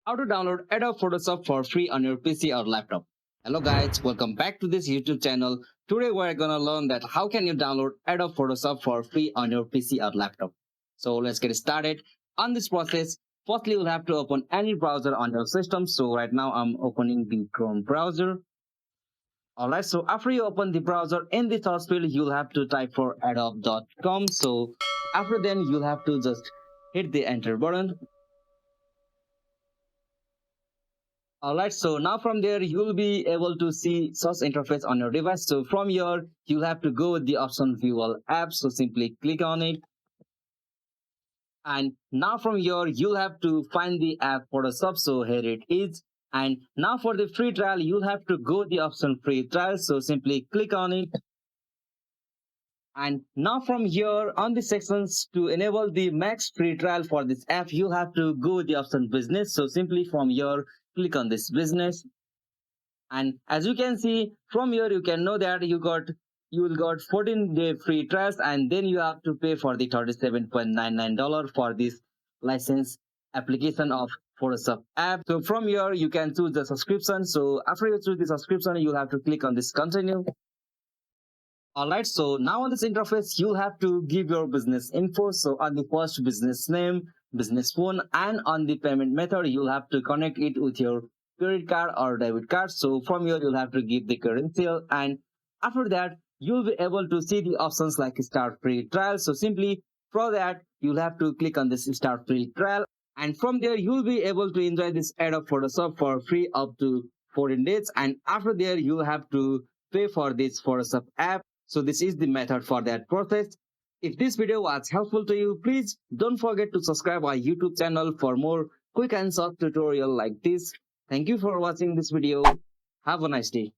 How to download Adobe Photoshop for free on your PC or laptop. Hello guys, welcome back to this YouTube channel. Today we're gonna learn that how can you download Adobe Photoshop for free on your PC or laptop. So let's get started. On this process, firstly you'll have to open any browser on your system. So right now I'm opening the Chrome browser. Alright, so after you open the browser, in the search field you'll have to type for adobe.com. So after then you'll have to just hit the enter button. Alright, so now from there you'll be able to see search interface on your device. So from here you'll have to go with the option view all apps. So simply click on it. And now from here you'll have to find the app Photoshop. So here it is. And now for the free trial you'll have to go the option free trial. So simply click on it. And now from here on the sections to enable the max free trial for this app, you have to go the option business. So simply from here, click on this business. And as you can see from here, you can know that you will got 14-day free trials, and then you have to pay for the $37.99 for this license application of Photoshop app. So from here, you can choose the subscription. So after you choose the subscription, you have to click on this continue. Alright, so now on this interface, you'll have to give your business info. So on the first business name, business phone, and on the payment method, you'll have to connect it with your credit card or debit card. So from here, you'll have to give the credential. And after that, you'll be able to see the options like start free trial. So simply for that, you'll have to click on this start free trial. And from there, you'll be able to enjoy this Adobe Photoshop for free up to 14 days. And after there, you'll have to pay for this Photoshop app. So this is the method for that process. If this video was helpful to you, please don't forget to subscribe our YouTube channel for more quick and short tutorial like this. Thank you for watching this video. Have a nice day.